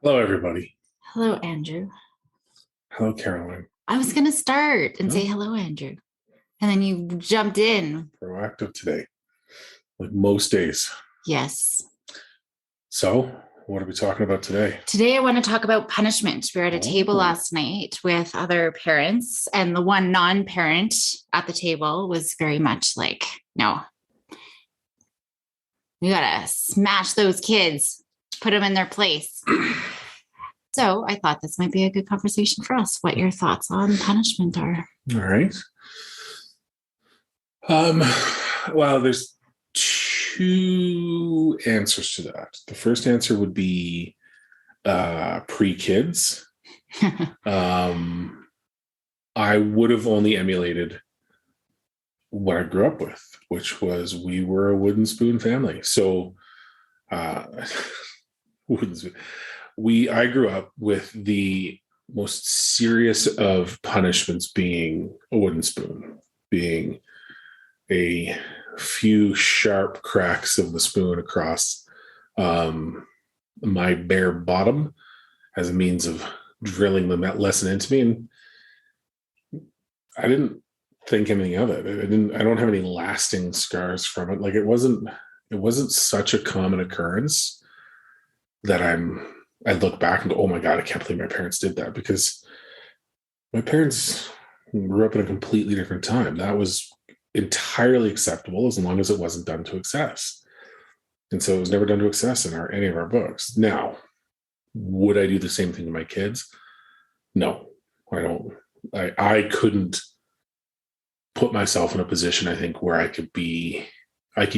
Hello, everybody. Hello, Andrew. Hello, Caroline. I was going to start and Oh. say hello, Andrew. And then you jumped in. Proactive today, like most days. Yes. So, what are we talking about today? Today, I want to talk about punishment. We were at a table last night with other parents, and the one non-parent at the table was very much like, no, you got to smash those kids, put them in their place. So I thought this might be a good conversation for us. What your thoughts on punishment are. All right. Well, there's two answers to that. The first answer would be pre-kids. I would have only emulated what I grew up with, which was we were a wooden spoon family. So wooden spoon. I grew up with the most serious of punishments being a wooden spoon, being a few sharp cracks of the spoon across my bare bottom as a means of drilling the lesson into me. And I didn't think anything of it. I don't have any lasting scars from it. Like it wasn't such a common occurrence that I look back and go, oh my God, I can't believe my parents did that, because my parents grew up in a completely different time. That was entirely acceptable as long as it wasn't done to excess. And so it was never done to excess in any of our books. Now, would I do the same thing to my kids? No, I don't. I couldn't put myself in a position, I think, where I could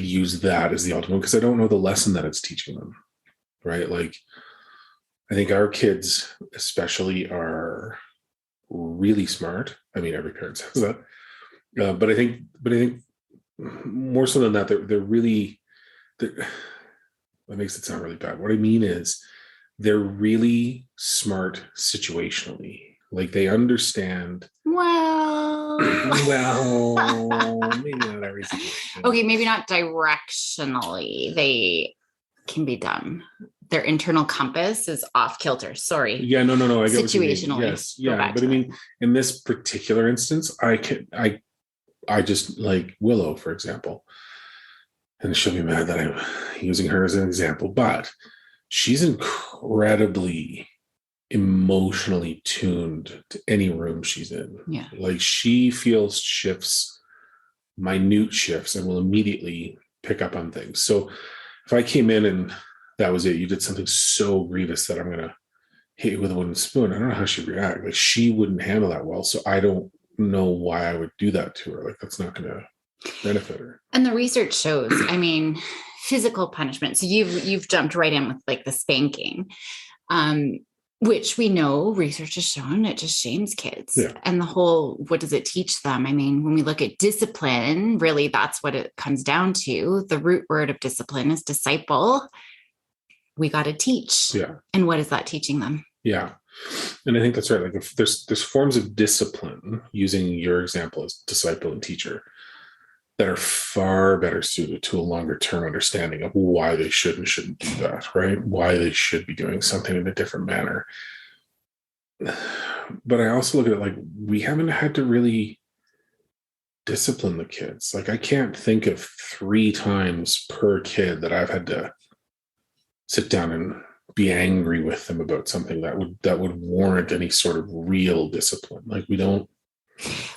use that as the ultimate, because I don't know the lesson that it's teaching them, right? Like, I think our kids especially are really smart. I mean, every parent says that. But I think more so than that, that makes it sound really bad. What I mean is they're really smart situationally. Like they understand. Well, maybe not every situation. Okay, maybe not directionally. They can be done. Their internal compass is off kilter. Sorry. Yeah, no. I get situationally. Yes, yeah. But I mean, in this particular instance, I just like Willow, for example, and she'll be mad that I'm using her as an example, but she's incredibly emotionally tuned to any room she's in. Yeah. Like she feels minute shifts, and will immediately pick up on things. So if I came in and that was it, you did something so grievous that I'm going to hit you with a wooden spoon, I don't know how she'd react. Like she wouldn't handle that well. So I don't know why I would do that to her. Like that's not going to benefit her. And the research shows, I mean, physical punishment. So you've jumped right in with like the spanking, which we know research has shown it just shames kids. Yeah. And the whole, what does it teach them? I mean, when we look at discipline, really that's what it comes down to. The root word of discipline is disciple. We got to teach. Yeah. And what is that teaching them? Yeah. And I think that's right. Like if there's forms of discipline, using your example as disciple and teacher, that are far better suited to a longer term understanding of why they should and shouldn't do that, right? Why they should be doing something in a different manner. But I also look at it like we haven't had to really discipline the kids. Like I can't think of 3 times per kid that I've had to sit down and be angry with them about something that would warrant any sort of real discipline. Like we don't.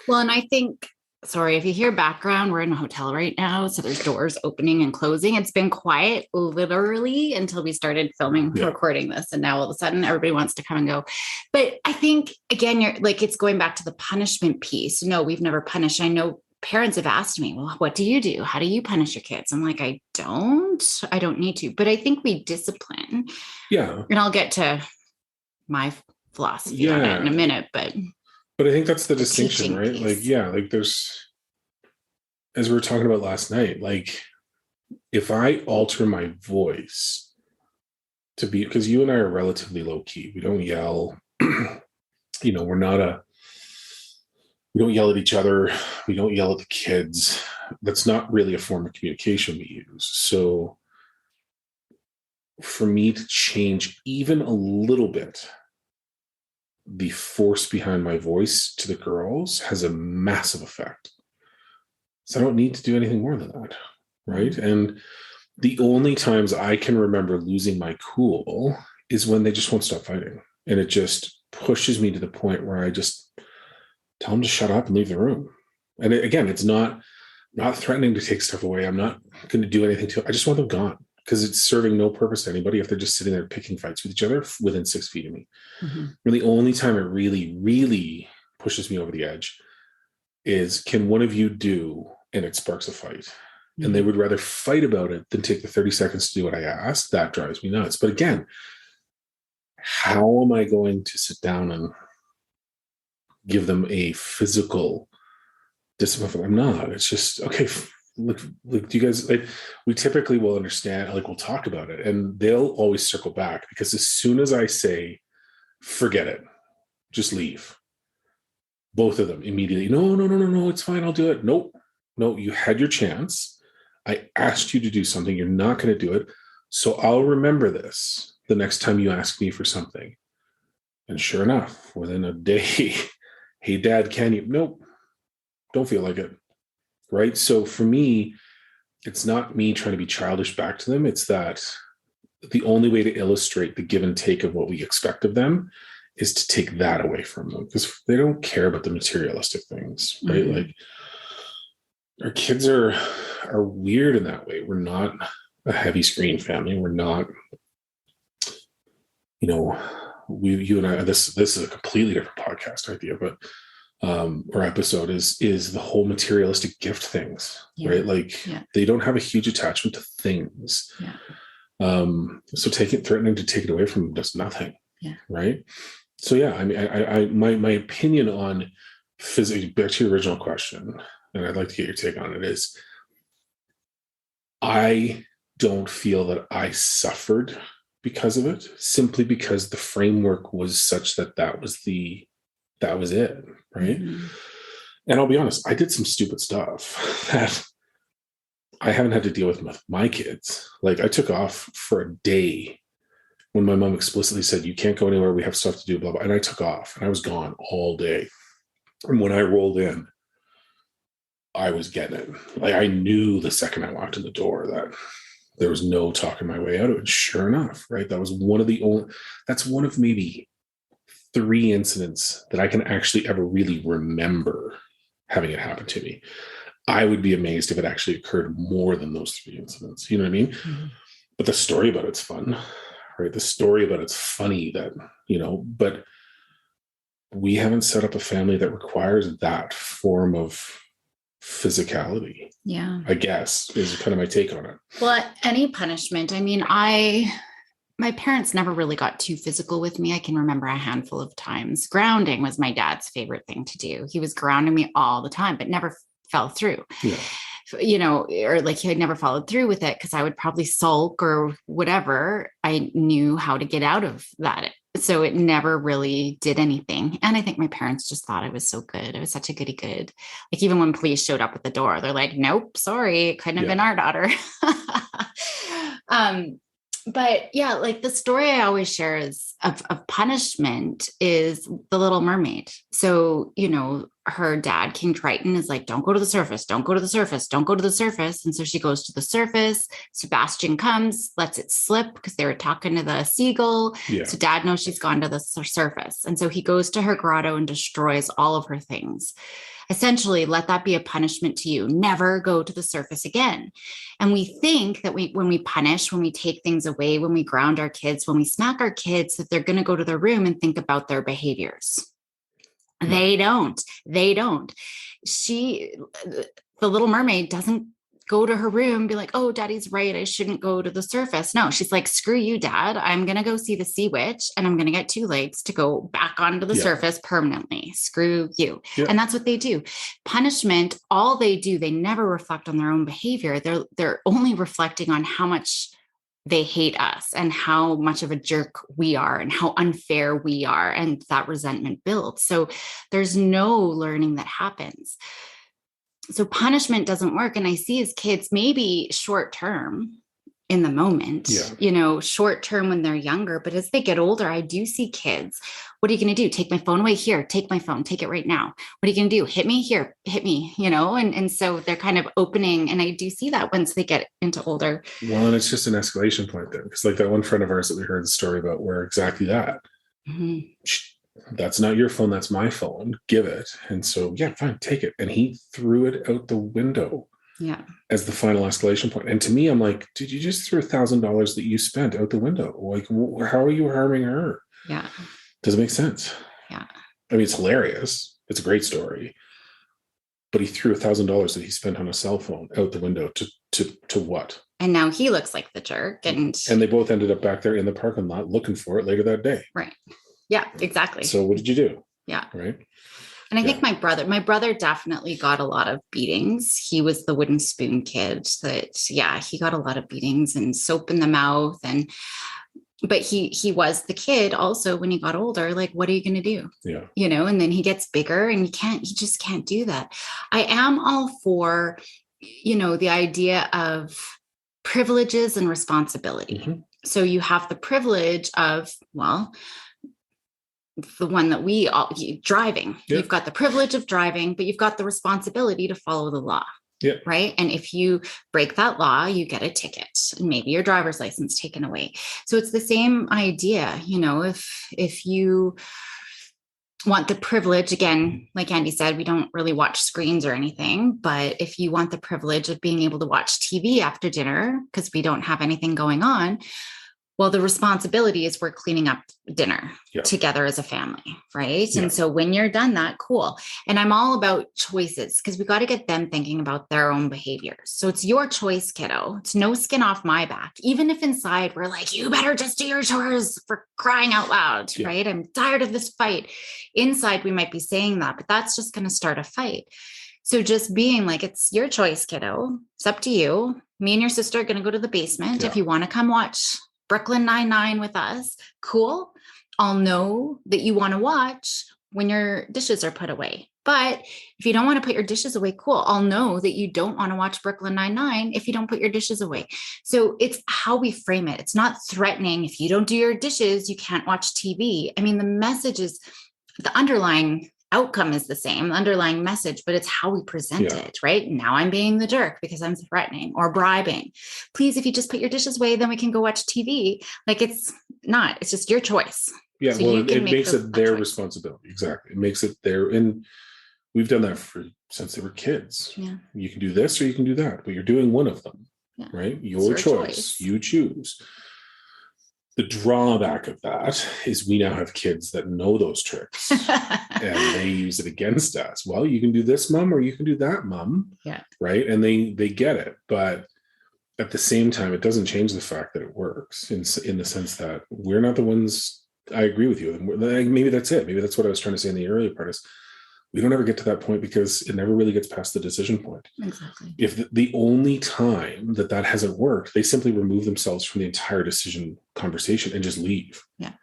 Well, and I think, sorry, if you hear background, we're in a hotel right now. So there's doors opening and closing. It's been quiet literally until we started recording this. And now all of a sudden everybody wants to come and go. But I think, again, you're like, it's going back to the punishment piece. No, we've never punished. I know parents have asked me, well, what do you do? How do you punish your kids? I'm like, I don't need to, but I think we discipline. Yeah. And I'll get to my philosophy on it in a minute, but I think that's the distinction, right? Piece. Like, yeah, like there's, as we were talking about last night, like if I alter my voice to be, because you and I are relatively low key, we don't yell, we're not We don't yell at each other. We don't yell at the kids. That's not really a form of communication we use. So for me to change even a little bit the force behind my voice to the girls has a massive effect. So I don't need to do anything more than that. Right. And the only times I can remember losing my cool is when they just won't stop fighting. And it just pushes me to the point where I just tell them to shut up and leave the room. And again, it's not threatening to take stuff away. I'm not going to do anything to it. I just want them gone because it's serving no purpose to anybody if they're just sitting there picking fights with each other within 6 feet of me. Mm-hmm. And the only time it really, really pushes me over the edge is, can one of you do, and it sparks a fight. Mm-hmm. And they would rather fight about it than take the 30 seconds to do what I asked. That drives me nuts. But again, how am I going to sit down and give them a physical discipline? I'm not. It's just, okay, look, do you guys, like, we typically will understand, like, we'll talk about it, and they'll always circle back, because as soon as I say, forget it, just leave, both of them immediately, no, it's fine, I'll do it. No, you had your chance. I asked you to do something. You're not going to do it. So I'll remember this the next time you ask me for something. And sure enough, within a day, hey, Dad, can you? Nope, don't feel like it. Right. So for me, it's not me trying to be childish back to them. It's that the only way to illustrate the give and take of what we expect of them is to take that away from them, because they don't care about the materialistic things. Right. Mm-hmm. Like, our kids are weird in that way. We're not a heavy screen family. We're not, you and I, this is a completely different podcast idea, but our episode is the whole materialistic gift things, right? Like, they don't have a huge attachment to things. So threatening to take it away from them does nothing. Right. So I mean, my opinion on physics, back to your original question, and I'd like to get your take on it, is I don't feel that I suffered because of it, simply because the framework was such that was it, right? Mm-hmm. And I'll be honest, I did some stupid stuff that I haven't had to deal with my kids. Like, I took off for a day when my mom explicitly said, you can't go anywhere, we have stuff to do, blah, blah. And I took off, and I was gone all day. And when I rolled in, I was getting it. Like, I knew the second I walked in the door that there was no talking my way out of it. Sure enough, right? That's one of maybe 3 incidents that I can actually ever really remember having it happen to me. I would be amazed if it actually occurred more than those 3 incidents. You know what I mean? Mm-hmm. But the story about it's fun, right? The story about it's funny that, but we haven't set up a family that requires that form of physicality. I guess is kind of my take on it. Well, any punishment. I mean, my parents never really got too physical with me. I can remember a handful of times. Grounding was my dad's favorite thing to do. He was grounding me all the time, but never fell through. Or like, he had never followed through with it, because I would probably sulk or whatever. I knew how to get out of that. So it never really did anything. And I think my parents just thought I was so good. I was such a goody good. Like, even when police showed up at the door, they're like, nope, sorry, it couldn't have been our daughter. But like, the story I always share is of punishment is The Little Mermaid. So, her dad, King Triton, is like, don't go to the surface, don't go to the surface, don't go to the surface. And so she goes to the surface. Sebastian comes, lets it slip because they were talking to the seagull. So dad knows she's gone to the surface. And so he goes to her grotto and destroys all of her things. Essentially, let that be a punishment to you. Never go to the surface again. And we think that when we punish, when we take things away, when we ground our kids, when we smack our kids, that they're going to go to their room and think about their behaviors. They don't. The Little Mermaid doesn't go to her room and be like, oh, daddy's right, I shouldn't go to the surface. No, she's like, screw you, dad. I'm going to go see the sea witch, and I'm going to get 2 legs to go back onto the surface permanently. Screw you. And that's what they do. Punishment, all they do, they never reflect on their own behavior. They're only reflecting on how much they hate us and how much of a jerk we are and how unfair we are. And that resentment builds. So there's no learning that happens. So punishment doesn't work. And I see as kids, maybe short term in the moment, short term when they're younger, but as they get older, I do see kids. What are you going to do? Take my phone away? Here, take my phone, take it right now. What are you going to do? Hit me here, hit me, and so they're kind of opening. And I do see that once they get into older. Well, and it's just an escalation point there. Because like that one friend of ours that we heard the story about where exactly that. Mm-hmm. That's not your phone. That's my phone. Give it. And so, yeah, fine, take it. And he threw it out the window. Yeah. As the final escalation point. And to me, I'm like, dude, you just threw $1,000 that you spent out the window. Like, how are you harming her? Yeah. Does it make sense? Yeah. I mean, it's hilarious. It's a great story. But he threw $1,000 that he spent on a cell phone out the window to what? And now he looks like the jerk. And they both ended up back there in the parking lot looking for it later that day. Right. Yeah, exactly. So what did you do? Yeah. Right. And I think my brother definitely got a lot of beatings. He was the wooden spoon kid he got a lot of beatings and soap in the mouth. But he was the kid also when he got older, like, what are you going to do? Yeah. And then he gets bigger and he just can't do that. I am all for, the idea of privileges and responsibility. Mm-hmm. So you have the privilege of, the one that driving. Yep. You've got the privilege of driving, but you've got the responsibility to follow the law. Yeah. Right. And if you break that law, you get a ticket and maybe your driver's license taken away. So it's the same idea. If you want the privilege, again, like Andy said, we don't really watch screens or anything, but if you want the privilege of being able to watch TV after dinner, because we don't have anything going on, well, the responsibility is we're cleaning up dinner together as a family, right? Yeah. And so when you're done that, cool. And I'm all about choices because we got to get them thinking about their own behaviors. So it's your choice, kiddo. It's no skin off my back. Even if inside we're like, you better just do your chores for crying out loud, right? I'm tired of this fight. Inside, we might be saying that, but that's just going to start a fight. So just being like, it's your choice, kiddo. It's up to you. Me and your sister are going to go to the basement. If you want to come watch Brooklyn Nine-Nine with us, cool. I'll know that you want to watch when your dishes are put away. But if you don't want to put your dishes away, cool. I'll know that you don't want to watch Brooklyn Nine-Nine if you don't put your dishes away. So it's how we frame it. It's not threatening. If you don't do your dishes, you can't watch TV. I mean, the message is, the underlying outcome is the same, the underlying message, but it's how we present it, right? Now I'm being the jerk because I'm threatening or bribing. Please, if you just put your dishes away, then we can go watch TV. Like, it's not, it's just your choice. Yeah, so it makes it their responsibility. Exactly. It makes it their, and we've done that since they were kids. Yeah. You can do this or you can do that, but you're doing one of them, right? Your choice. You choose. The drawback of that is we now have kids that know those tricks and they use it against us. Well, you can do this, mom, or you can do that, mom. Yeah. Right. And they get it. But at the same time, it doesn't change the fact that it works in the sense that we're not the ones. I agree with you. Maybe that's it. Maybe that's what I was trying to say in the earlier part is we don't ever get to that point because it never really gets past the decision point. Exactly. If the only time that hasn't worked, they simply remove themselves from the entire decision conversation and just leave. Yeah.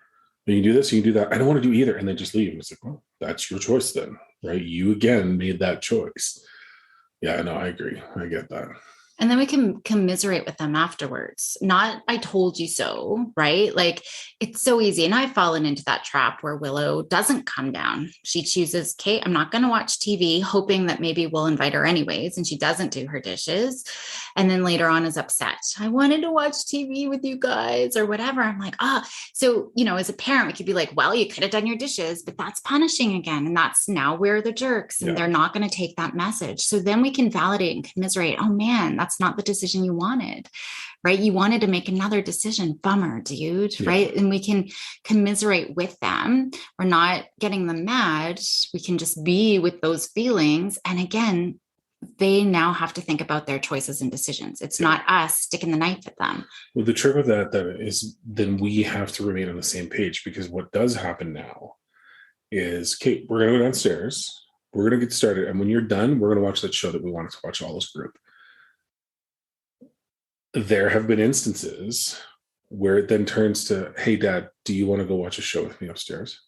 You can do this, you can do that. I don't want to do either. And then just leave. And it's like, well, that's your choice then, right? You again made that choice. Yeah, no, I agree. I get that. And then we can commiserate with them afterwards. Not, I told you so, right? Like, it's so easy. And I've fallen into that trap where Willow doesn't come down. She chooses, Kate, I'm not going to watch TV, hoping that maybe we'll invite her anyways. And she doesn't do her dishes. And then later on is upset. I wanted to watch TV with you guys or whatever. I'm like, so, as a parent, we could be like, well, you could have done your dishes, but that's punishing again. And that's now we're the jerks and they're not going to take that message. So then we can validate and commiserate. Oh man, that's not the decision you wanted, right? You wanted to make another decision. Bummer, dude, right? And we can commiserate with them. We're not getting them mad. We can just be with those feelings. And again, they now have to think about their choices and decisions. It's not us sticking the knife at them. Well, the trick with that is then we have to remain on the same page, because what does happen now is, Kate, we're going to go downstairs. We're going to get started. And when you're done, we're going to watch that show that we wanted to watch all this group. There have been instances where it then turns to, hey, Dad, do you want to go watch a show with me upstairs?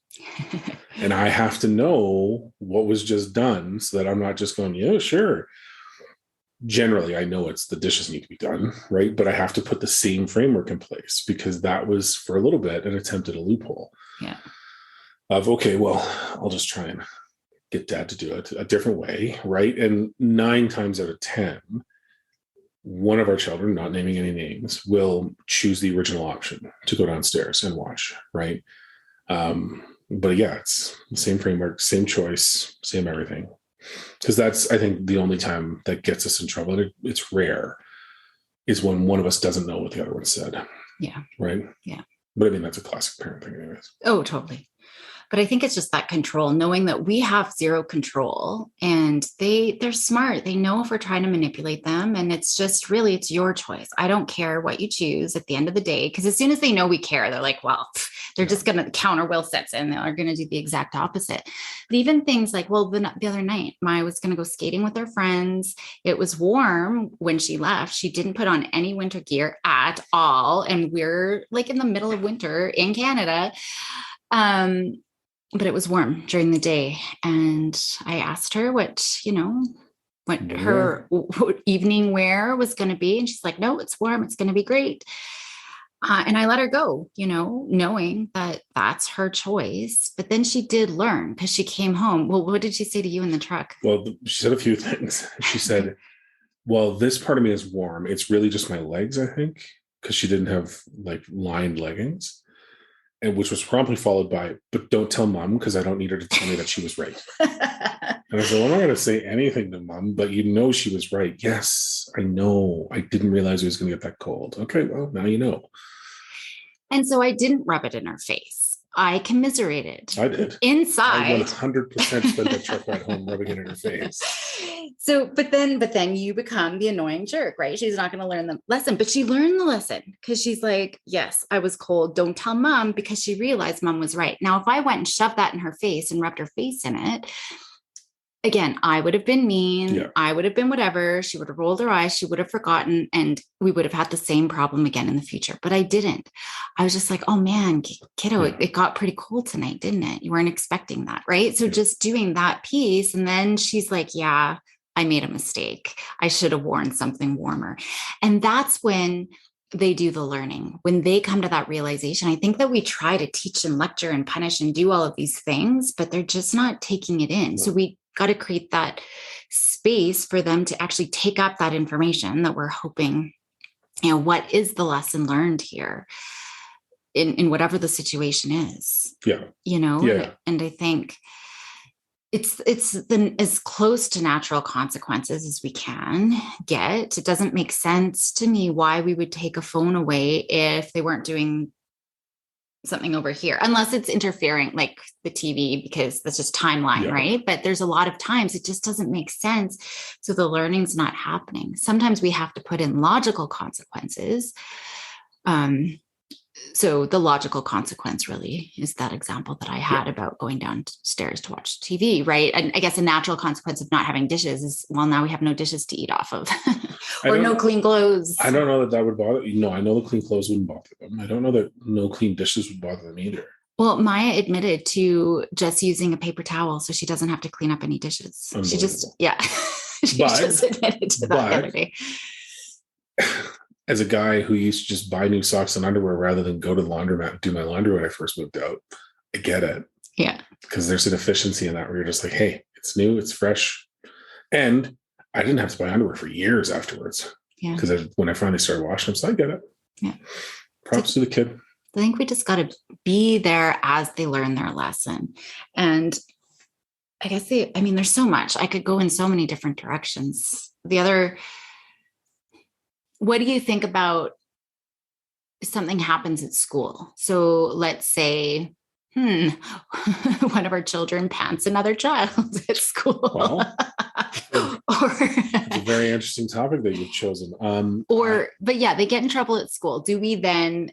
And I have to know what was just done so that I'm not just going, yeah, sure. Generally, I know it's the dishes need to be done, right? But I have to put the same framework in place because that was for a little bit an attempt at a loophole. Yeah. Of, okay, well, I'll just try and get Dad to do it a different way, right? And 9 times out of 10, one of our children, not naming any names, will choose the original option to go downstairs and watch, right? But yeah, it's the same framework, same choice, same everything. Because that's, I think, the only time that gets us in trouble. And it's rare, is when one of us doesn't know what the other one said. Yeah. Right? Yeah. But I mean, that's a classic parent thing anyways. Oh, totally. But I think it's just that control, knowing that we have zero control, and they're smart. They know if we're trying to manipulate them, and it's just really, it's your choice. I don't care what you choose at the end of the day, because as soon as they know we care, they're like, well, they're just going to counter will sets in. They're going to do the exact opposite. But even things like, well, the other night, Maya was going to go skating with her friends. It was warm when she left. She didn't put on any winter gear at all. And we're like in the middle of winter in Canada. But it was warm during the day. And I asked her what her evening wear was going to be. And she's like, no, it's warm. It's going to be great. And I let her go, knowing that that's her choice. But then she did learn because she came home. Well, what did she say to you in the truck? Well, she said a few things. She said, well, this part of me is warm. It's really just my legs, I think, because she didn't have like lined leggings. And which was promptly followed by, but don't tell Mom because I don't need her to tell me that she was right. And I said, well, I'm not going to say anything to Mom, but she was right. Yes, I know. I didn't realize it was going to get that cold. Okay, well, now you know. And so I didn't rub it in her face. I commiserated. I did. Inside. I 100% spent that truck ride home rubbing it in her face. So, but then you become the annoying jerk, right? She's not going to learn the lesson, but she learned the lesson because she's like, yes, I was cold. Don't tell Mom, because she realized Mom was right. Now, if I went and shoved that in her face and rubbed her face in it, again, I would have been mean. Yeah. I would have been whatever. She would have rolled her eyes. She would have forgotten. And we would have had the same problem again in the future. But I didn't. I was just like, oh man, kiddo, it got pretty cold tonight, didn't it? You weren't expecting that, right? So just doing that piece. And then she's like, yeah, I made a mistake. I should have worn something warmer. And that's when they do the learning. When they come to that realization, I think that we try to teach and lecture and punish and do all of these things, but they're just not taking it in. So we got to create that space for them to actually take up that information that we're hoping, what is the lesson learned here in whatever the situation is. Yeah. And I think it's as close to natural consequences as we can get. It doesn't make sense to me why we would take a phone away if they weren't doing something over here, unless it's interfering like the TV, because that's just timeline, right? But there's a lot of times it just doesn't make sense. So the learning's not happening. Sometimes we have to put in logical consequences. So the logical consequence really is that example that I had about going downstairs to watch TV, right? And I guess a natural consequence of not having dishes is, well, now we have no dishes to eat off of or no clean clothes. I don't know that would bother you. No, I know the clean clothes wouldn't bother them. I don't know that no clean dishes would bother them either. Well, Maya admitted to just using a paper towel so she doesn't have to clean up any dishes. She just, she just admitted to that the other day. As a guy who used to just buy new socks and underwear rather than go to the laundromat and do my laundry when I first moved out, I get it. Yeah. Because there's an efficiency in that where you're just like, hey, it's new, it's fresh. And I didn't have to buy underwear for years afterwards. Yeah. Because when I finally started washing them, so I get it. Yeah. Props to the kid. I think we just got to be there as they learn their lesson. And I guess there's so much. I could go in so many different directions. What do you think about if something happens at school? So let's say, one of our children pants another child at school. Well, it's a very interesting topic that you've chosen. But they get in trouble at school. Do we then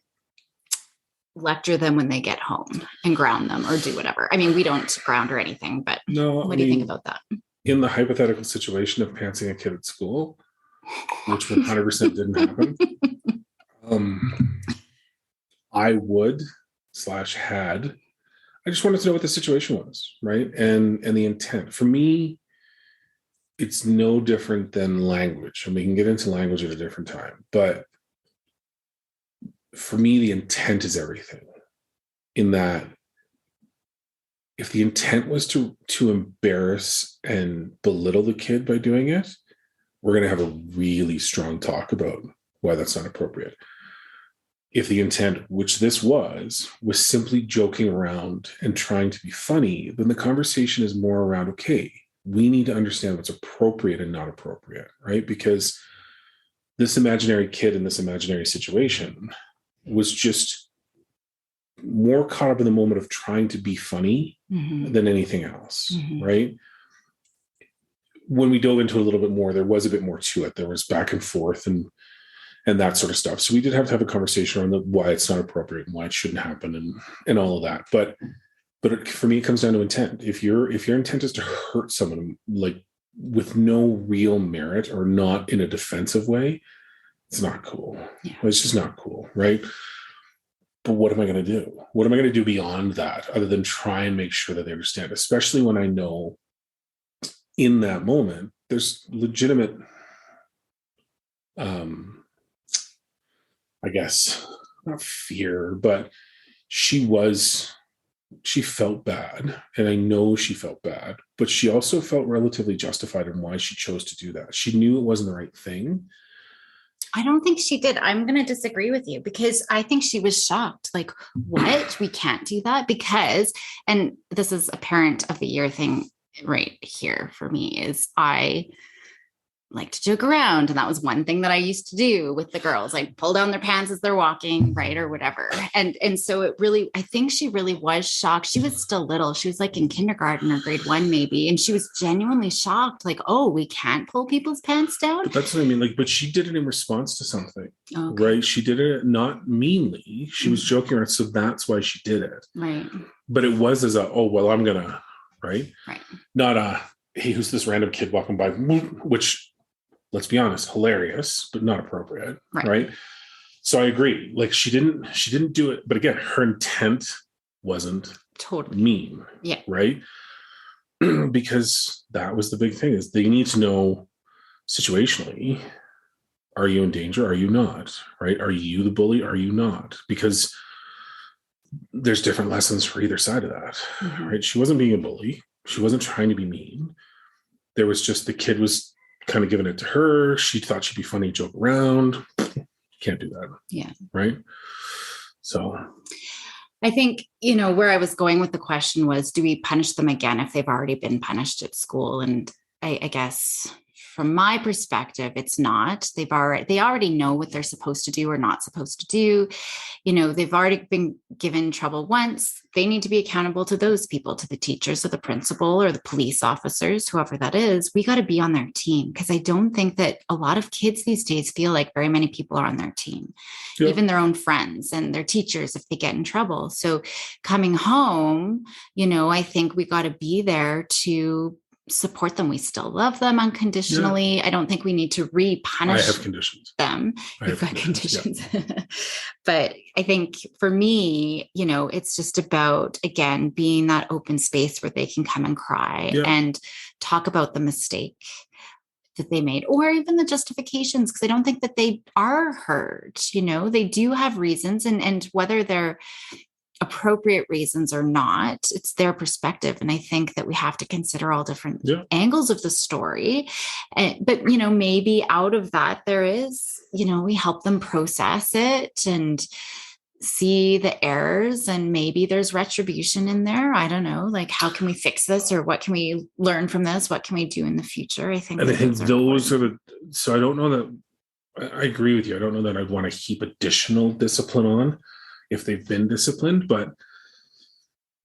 lecture them when they get home and ground them or do whatever? I mean, we don't ground or anything, but what do you think about that? In the hypothetical situation of pantsing a kid at school, which 100% didn't happen. I would / had, I just wanted to know what the situation was, right? And the intent. For me, it's no different than language. And we can get into language at a different time. But for me, the intent is everything. In that, if the intent was to embarrass and belittle the kid by doing it, we're going to have a really strong talk about why that's not appropriate. If the intent, which this was simply joking around and trying to be funny, then the conversation is more around, okay, we need to understand what's appropriate and not appropriate, right? Because this imaginary kid in this imaginary situation was just more caught up in the moment of trying to be funny than anything else, right? When we dove into it a little bit more, there was a bit more to it. There was back and forth and that sort of stuff. So we did have to have a conversation on why it's not appropriate and why it shouldn't happen and all of that. But for me, it comes down to intent. If your intent is to hurt someone, like with no real merit or not in a defensive way, it's not cool. Yeah. It's just not cool, right? But what am I going to do? What am I going to do beyond that other than try and make sure that they understand, especially when I know in that moment there's legitimate, I guess, not fear, but she felt bad. And I know she felt bad, but she also felt relatively justified in why she chose to do that. She knew it wasn't the right thing. I don't think she did. I'm going to disagree with you because I think she was shocked. Like, what? We can't do that because, and this is a parent of the year thing right here for me, is I like to joke around. And that was one thing that I used to do with the girls, like pull down their pants as they're walking, right? Or whatever. And so it really, I think she really was shocked. She was still little. She was like in kindergarten or grade 1, maybe. And she was genuinely shocked. Like, oh, we can't pull people's pants down. But that's what I mean. Like, but she did it in response to something, right? She did it not meanly. She was joking around. So that's why she did it. Right. But it was as a, oh, well, I'm going to, right? Right. Not a, hey, who's this random kid walking by, which, let's be honest, hilarious, but not appropriate. Right. So I agree. Like she didn't do it. But again, her intent wasn't totally mean. Yeah. Right. Because that was the big thing, is they need to know situationally, are you in danger? Are you not? Right. Are you the bully? Are you not? Because there's different lessons for either side of that. Right. She wasn't being a bully. She wasn't trying to be mean. There was just the kid was kind of giving it to her. She thought she'd be funny, joke around. Can't do that. Yeah. Right. So I think, where I was going with the question was, do we punish them again if they've already been punished at school? And I guess from my perspective, it's not. They already know what they're supposed to do or not supposed to do. They've already been given trouble once. They need to be accountable to those people, to the teachers or the principal or the police officers, whoever that is. We got to be on their team, because I don't think that a lot of kids these days feel like very many people are on their team, even their own friends and their teachers if they get in trouble. So coming home, I think we got to be there to support them. We still love them unconditionally. I don't think we need to re-punish I have conditions. them. You've got conditions. But I think for me, it's just about, again, being that open space where they can come and cry and talk about the mistake that they made, or even the justifications, because I don't think that they are heard. They do have reasons, and whether they're appropriate reasons or not, it's their perspective. And I think that we have to consider all different angles of the story. But, maybe out of that, there is, we help them process it and see the errors, and maybe there's retribution in there. I don't know, like, how can we fix this, or what can we learn from this? What can we do in the future? I think those are so I don't know that I agree with you. I don't know that I'd want to keep additional discipline on if they've been disciplined, but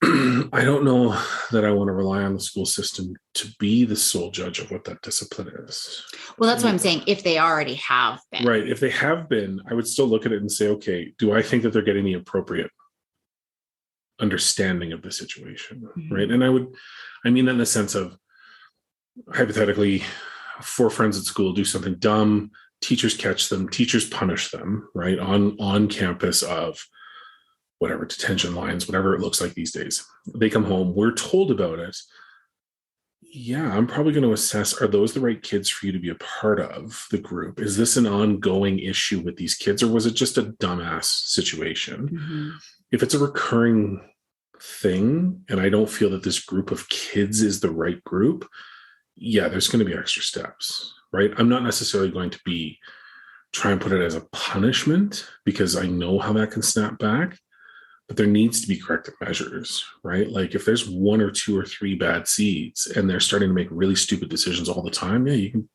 I don't know that I want to rely on the school system to be the sole judge of what that discipline is. Well, that's what I'm saying. If they already have been. Right. If they have been, I would still look at it and say, okay, do I think that they're getting the appropriate understanding of the situation? Right. And I mean that in the sense of, hypothetically, 4 friends at school do something dumb, teachers catch them, teachers punish them, right, on campus of whatever, detention lines, whatever it looks like these days. They come home, we're told about it. Yeah, I'm probably going to assess, are those the right kids for you to be a part of the group? Is this an ongoing issue with these kids, or was it just a dumbass situation? Mm-hmm. If it's a recurring thing, and I don't feel that this group of kids is the right group, yeah, there's going to be extra steps, right? I'm not necessarily going to be try and put it as a punishment because I know how that can snap back, but there needs to be corrective measures, right? Like if there's 1 or 2 or 3 bad seeds and they're starting to make really stupid decisions all the time, yeah, you can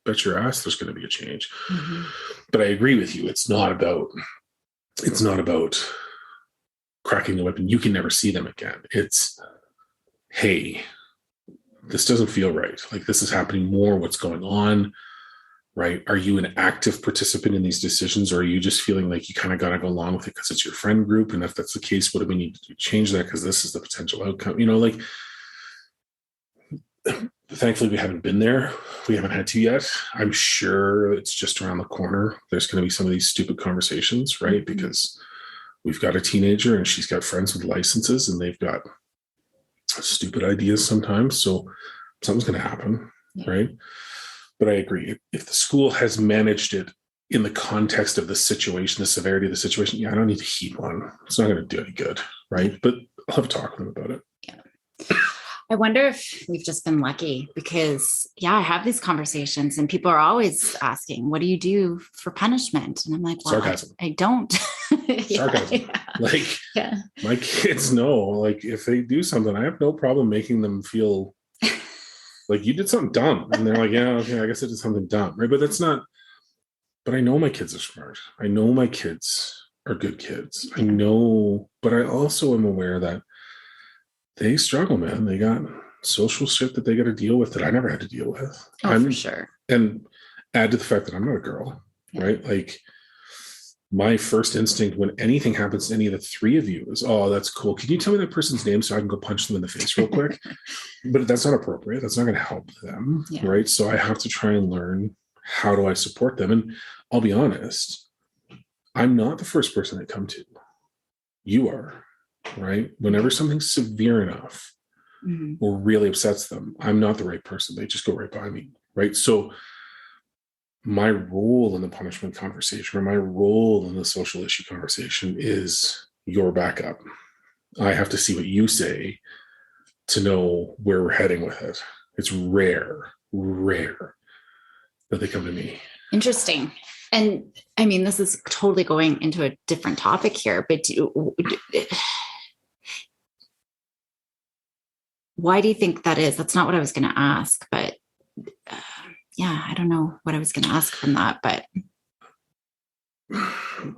bet your ass there's going to be a change. Mm-hmm. But I agree with you. It's not about cracking the whip and you can never see them again. It's, hey, this doesn't feel right. Like this is happening more. What's going on? Right? Are you an active participant in these decisions, or are you just feeling like you kind of got to go along with it because it's your friend group? And if that's the case, what do we need to do? Change that because this is the potential outcome. Like, thankfully, we haven't been there. We haven't had to yet. I'm sure it's just around the corner. There's going to be some of these stupid conversations, right? Mm-hmm. Because we've got a teenager and she's got friends with licenses and they've got stupid ideas sometimes. So something's going to happen, right? But I agree. If the school has managed it in the context of the situation, the severity of the situation, yeah, I don't need to heap on. It's not going to do any good, right? But I'll have a talk with them about it. Yeah. I wonder if we've just been lucky because, yeah, I have these conversations and people are always asking, what do you do for punishment? And I'm like, well, sarcasm. I don't. Sarcasm. Yeah. Like, my kids know, like, if they do something, I have no problem making them feel like you did something dumb. And they're like, yeah, okay, I guess I did something dumb, right? But that's not, but I know my kids are smart. I know my kids are good kids. I know, but I also am aware that they struggle, man. They got social shit that they got to deal with that I never had to deal with. For sure. And add to the fact that I'm not a girl, right? Like my first instinct when anything happens to any of the 3 of you is, oh, that's cool. Can you tell me that person's name so I can go punch them in the face real quick? But that's not appropriate. That's not going to help them, right? So I have to try and learn, how do I support them? And I'll be honest, I'm not the first person they come to. You are, right? Whenever something's severe enough or really upsets them, I'm not the right person. They just go right by me, right? So my role in the punishment conversation or my role in the social issue conversation is your backup. I have to see what you say to know where we're heading with it. It's rare that they come to me. Interesting. And I mean, this is totally going into a different topic here, but why do you think that is? That's not what I was going to ask, but yeah, I don't know what I was going to ask from that, but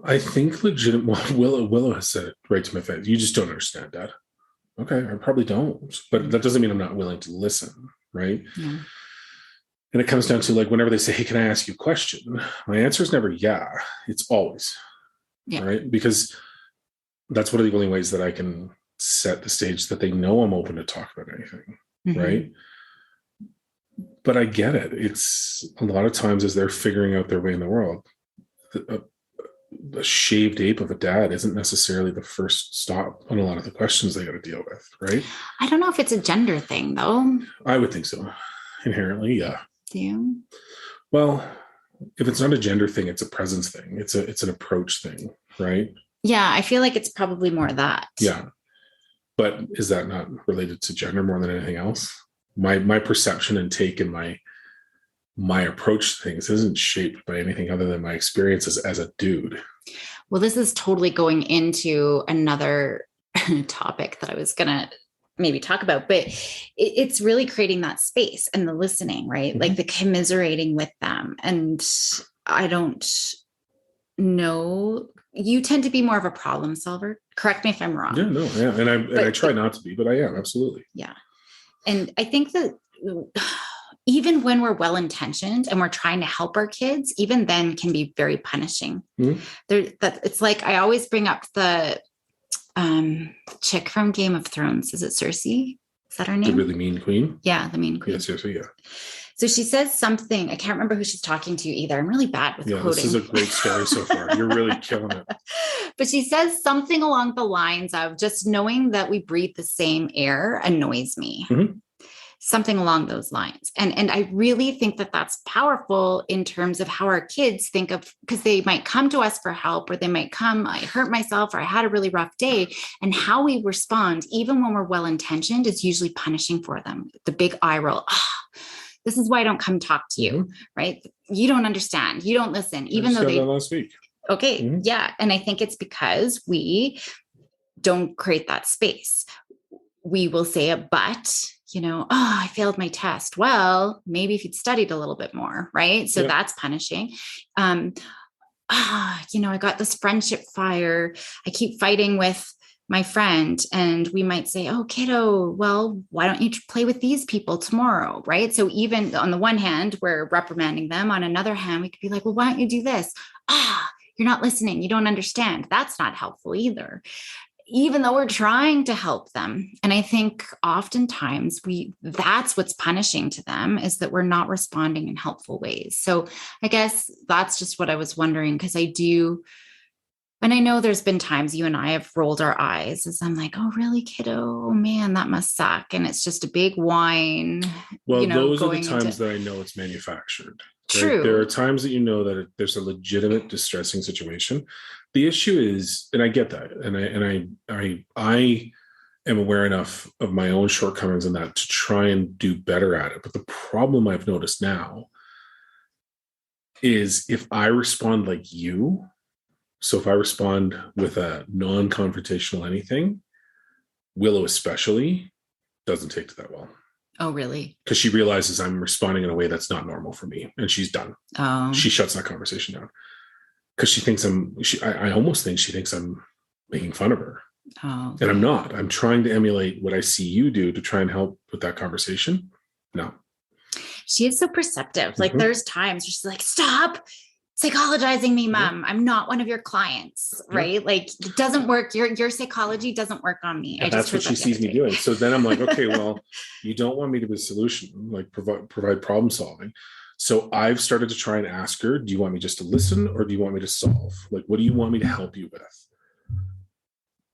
I think Willow has said it right to my face. You just don't understand, Dad. Okay, I probably don't, but that doesn't mean I'm not willing to listen, right? Yeah. And it comes down to like whenever they say, hey, can I ask you a question? My answer is never yeah. It's always, right? Because that's one of the only ways that I can set the stage that they know I'm open to talk about anything, right? But I get it. It's a lot of times as they're figuring out their way in the world, a shaved ape of a dad isn't necessarily the first stop on a lot of the questions they got to deal with, right? I don't know if it's a gender thing, though. I would think so. Inherently, yeah. Do you? Well, if it's not a gender thing, it's a presence thing. It's an approach thing, right? Yeah, I feel like it's probably more that. Yeah. But is that not related to gender more than anything else? My perception and take and my approach to things isn't shaped by anything other than my experiences as a dude. Well, this is totally going into another topic that I was going to maybe talk about, but it's really creating that space and the listening, right? Like the commiserating with them. And I don't know, you tend to be more of a problem solver. Correct me if I'm wrong. Yeah, no, yeah. And I try not to be, but I am, absolutely. Yeah. And I think that even when we're well-intentioned and we're trying to help our kids, even then can be very punishing. It's like, I always bring up the chick from Game of Thrones. Is it Cersei? Is that her name? The really mean queen? Yeah, the mean queen. Yeah, Cersei, yeah. So she says something, I can't remember who she's talking to either. I'm really bad with quoting. This is a great story so far. You're really killing it. But she says something along the lines of just knowing that we breathe the same air annoys me. Mm-hmm. Something along those lines. And I really think that that's powerful in terms of how our kids think of, because they might come to us for help, or they might come, I hurt myself, or I had a really rough day. And how we respond, even when we're well-intentioned, is usually punishing for them. The big eye roll. This is why I don't come talk to you, right? You don't understand. You don't listen, even though they last week. Okay. Yeah. And I think it's because we don't create that space. We will say a but, I failed my test. Well, maybe if you'd studied a little bit more, right? So that's punishing. I got this friendship fire. I keep fighting with my friend, and we might say, oh, kiddo, well, why don't you play with these people tomorrow? Right. So even on the one hand, we're reprimanding them. On another hand, we could be like, well, why don't you do this? You're not listening. You don't understand. That's not helpful either, even though we're trying to help them. And I think oftentimes that's what's punishing to them, is that we're not responding in helpful ways. So I guess that's just what I was wondering, because I do. And I know there's been times you and I have rolled our eyes as I'm like, oh, really, kiddo? Oh, man, that must suck. And it's just a big whine. Well, those are the times that I know it's manufactured. True. Right? There are times that there's a legitimate distressing situation. The issue is, and I get that, and I am aware enough of my own shortcomings in that to try and do better at it. But the problem I've noticed now is if I respond like you. So if I respond with a non-confrontational anything, Willow especially doesn't take to that well. Oh, really? Because she realizes I'm responding in a way that's not normal for me, and she's done. Oh. She shuts that conversation down because she thinks I almost think she thinks I'm making fun of her. Oh. And I'm not. I'm trying to emulate what I see you do to try and help with that conversation. No. She is so perceptive. Like there's times where she's like, stop psychologizing me, Mom. I'm not one of your clients, right? Like it doesn't work. Your psychology doesn't work on me. And that's what she sees me doing. So then I'm like, okay, well, you don't want me to be a solution, like provide problem solving. So I've started to try and ask her, do you want me just to listen, or do you want me to solve? Like, what do you want me to help you with?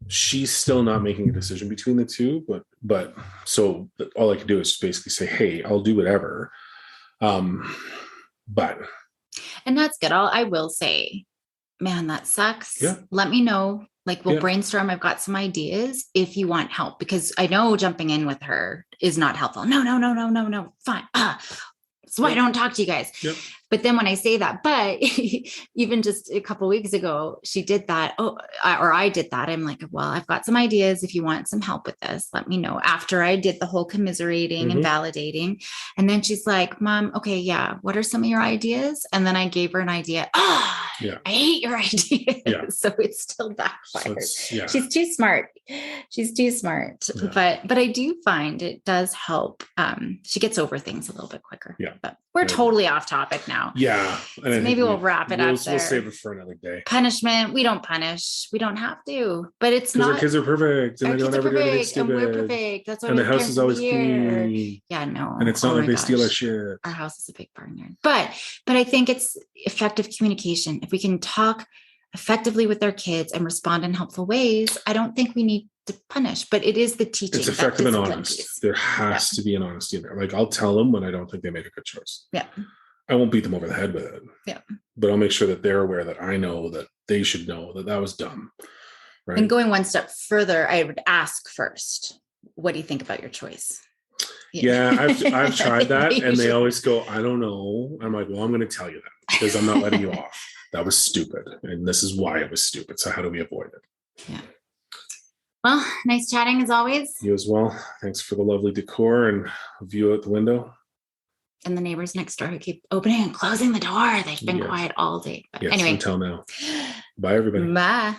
She's still not making a decision between the two, but so all I can do is basically say, hey, I'll do whatever. And that's good. I will say, man, that sucks. Yeah. Let me know. Like we'll brainstorm. I've got some ideas if you want help, because I know jumping in with her is not helpful. No. Fine. So I don't talk to you guys. Yep. But then when I say that, but even just a couple of weeks ago, she did that. Or I did that. I'm like, well, I've got some ideas. If you want some help with this, let me know. After I did the whole commiserating and validating. And then she's like, Mom, okay, yeah. What are some of your ideas? And then I gave her an idea. I hate your ideas. Yeah. So it's still backfired. So she's too smart. Yeah. But I do find it does help. She gets over things a little bit quicker. Yeah. But we're totally off topic now. Yeah. So maybe we'll wrap it up there. We'll save it for another day. Punishment. We don't punish. We don't have to. But it's not. Our kids are perfect. And they don't ever do anything stupid. And we're perfect. That's why the house is always clean. Yeah, no. And it's not like they steal our shit. Our house is a big barnyard. But I think it's effective communication. If we can talk effectively with our kids and respond in helpful ways, I don't think we need to punish, but it is the teaching. It's effective and honest. There has to be an honesty in there. Like I'll tell them when I don't think they made a good choice. Yeah. I won't beat them over the head with it. Yeah. But I'll make sure that they're aware that I know that they should know that was dumb. Right. And going one step further, I would ask first, what do you think about your choice? Yeah, I've tried that. And they always go, I don't know. I'm like, well, I'm going to tell you that because I'm not letting you off. That was stupid. And this is why it was stupid. So how do we avoid it? Yeah. Well, nice chatting as always. You as well. Thanks for the lovely decor and view out the window. And the neighbors next door who keep opening and closing the door. They've been quiet all day. But anyway. Until now. Bye, everybody. Bye.